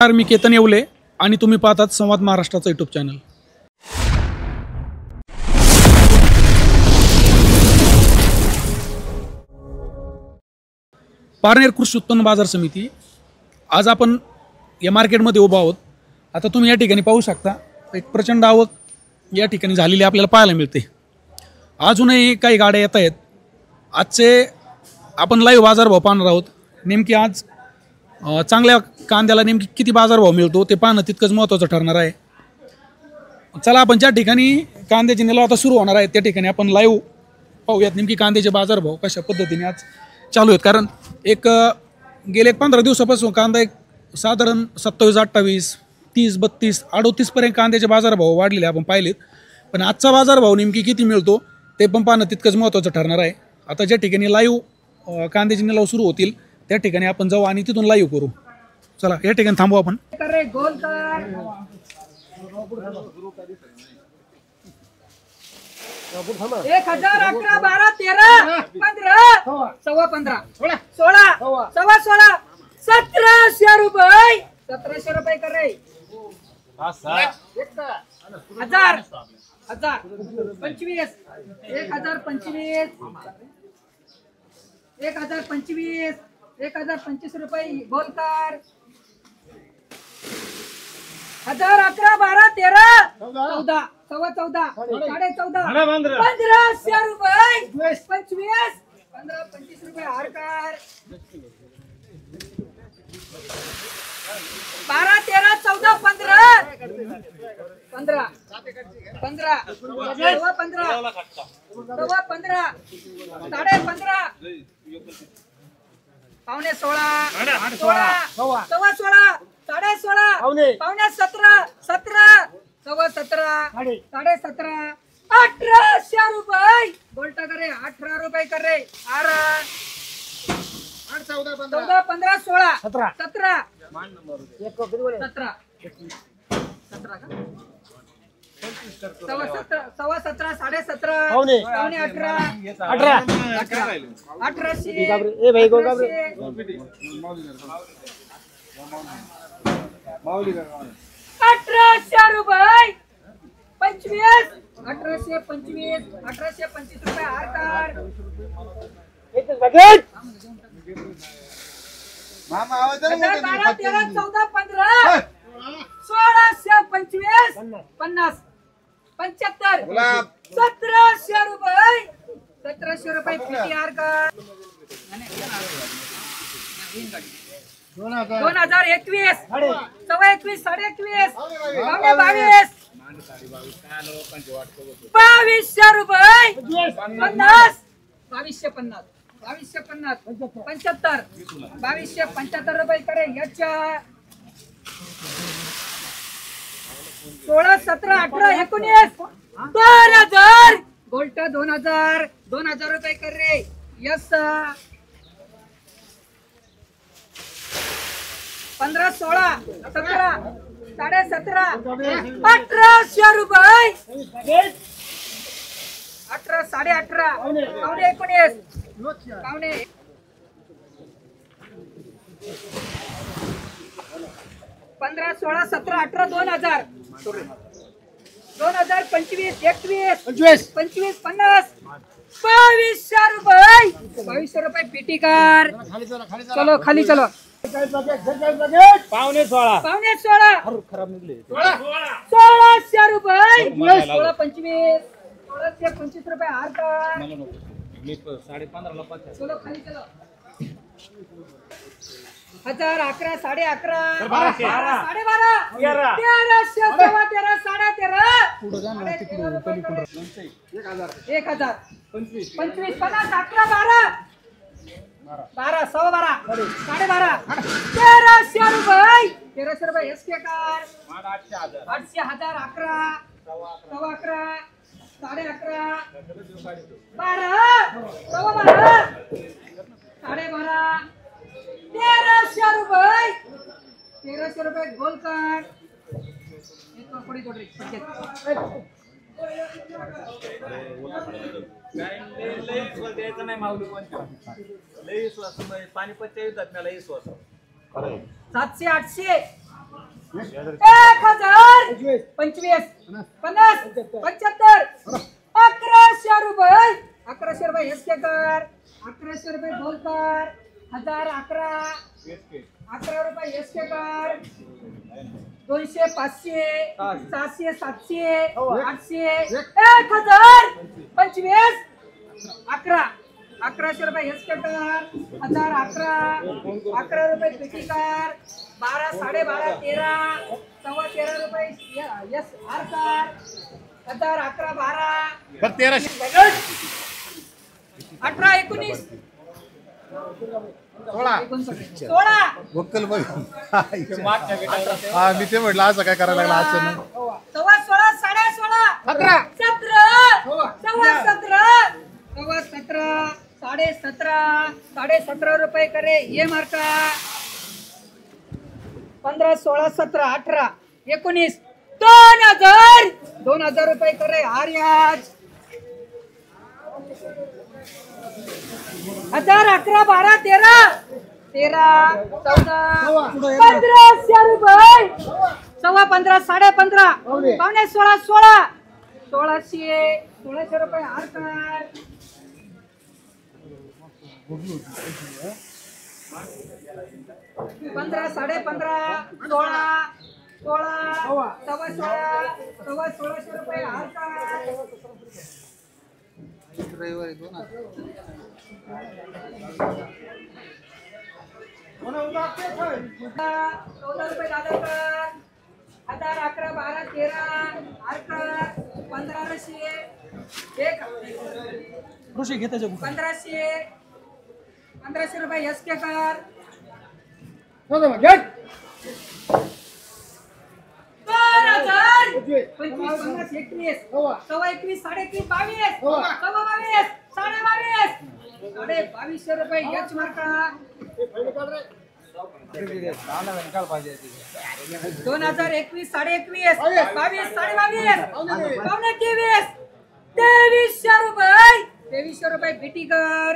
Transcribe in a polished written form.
मी केतन येवले आणि तुम्ही पाहतात संवाद महाराष्ट्राचा यूट्यूब चॅनल। पारनेर कृषी उत्पन्न बाजार समिती, आज आपण या मार्केटमध्ये उभा आहोत। आता तुम्ही या ठिकाणी पाहू शकता, एक प्रचंड आवक या ठिकाणी झालेली आपल्याला पाहायला मिळते। अजूनही काही गाड्या येत आहेत। आजचे आपण लाईव्ह बाजारभाव पाहणार आहोत। नेमकी आज चांगल्या कांद्याला नेमकी किती बाजारभाव मिळतो ते पाहणं तितकंच महत्त्वाचं ठरणार आहे। चला आपण ज्या ठिकाणी कांद्याची निलाव आता सुरू होणार आहे त्या ठिकाणी आपण लाईव्ह पाहूयात नेमकी कांद्याचे बाजारभाव कशा पद्धतीने आज चालू आहेत। कारण गेले 15 दिवसापासून कांदा एक साधारण 27, 28, 30, 32, 38 पर्यंत कांद्याचे बाजारभाव वाढलेले आपण पाहिलेत। पण आजचा बाजारभाव नेमकी किती मिळतो ते पण पाहणं तितकंच महत्त्वाचं ठरणार आहे। आता ज्या ठिकाणी लाईव्ह कांद्याचे निलाव सुरू होतील त्या ठिकाणी आपण जाऊ आणि तिथून लाईव्ह करू। चला या ठिकाणी थांबू आपण। 1011 12 13 15 सव्वा 15 16 सव्वा 16 1700 रुपये 1700 रुपये कर रे। 1000 25 1025 रुपये बोलकर 1011 12 13 14 सव्वा 14 साढ़े 14 1500 रुपये 25 15 25 रुपये हारकर 12 13 14 15 15 15 सव्वा 15 सव्वा 15 साढ़े 15 पावणे 16 16 सव्वा 16 साढ़े 16 पावणे 17 17 सव्वा 17 साढ़े 17 1800 रुपये बोलता करे 18 रुपये कर रे 14 15 16 17 17 सव्वा 17 साढ़े 17 पावणे 18 1800 रुपये 25 1825 रुपये हारकर 12 13 14 15 1625 50 75 1700 रुपये 1700 रुपये पीटीआर का 2021 सव्वा 21 साढ़े 21 पावणे 22 2200 रुपये 50 2250 75 2275 रुपये करे याच्या 16 17 18 19 2000 गोल्ट 2000 रुपये कर रे यस 15 16 17 साढ़े 17 1800 रुपये 18 साढ़े 18 पावणे 19 पावणे 15 16 17 18 2000 25 21 25 50 2200 रुपये पीटी कार चलो खाली चलो पावणे 16 खराब निकले 1600 रुपये 16 25 रुपये हार का 15.5 चलो खाली चलो 1000 11 साढ़े 11 12 साढ़े 12 1300 सव्वा 13 साढ़े 13 1000 25 50 11 12 सव्वा 12 साढ़े 12 1300 रुपये एसके कार 800 1000 11 सव्वा 11 साढ़े 11 12 सव्वा 12 साढ़े 12 1300 रुपये गोल कार्ड द्यायचं नाही माऊली लई विश्वास पानिपतच्या युद्धात मला विश्वास 700 800 25 50 75 1100 रुपये 1100 रुपये एसके कर 1100 रुपये ढोलकर 1011 11 रुपये एसके कर 200 500 600 700 800 1025 11 1100 रुपये एसके कर 1011 11 रुपये पेटी कर 12 12.5 13 13.25 रुपये यस आर कर 1011 12 18 19 16 वक्कल बघ हा मी ते म्हटलं असं काय करायला लागला अचानक 16 16 17 17 रुपये करे ये मार्का 15 16 17 18 19 2000 रुपये करे आर्याज 1000 11 12 13 14 1500 रुपये 15 15.5 पावणे 16 1600 रुपये आरकार 15 15.5 16 रुपये आरकार 14 रुपये दादाकर 1000 11 12 13 आरकर 1500 एक ऋषी घे त्याच्या 1500 रुपये एसके कर 21 22 रुपये एच मार्का 2021 22 पावणे 2300 रुपये भेटी कर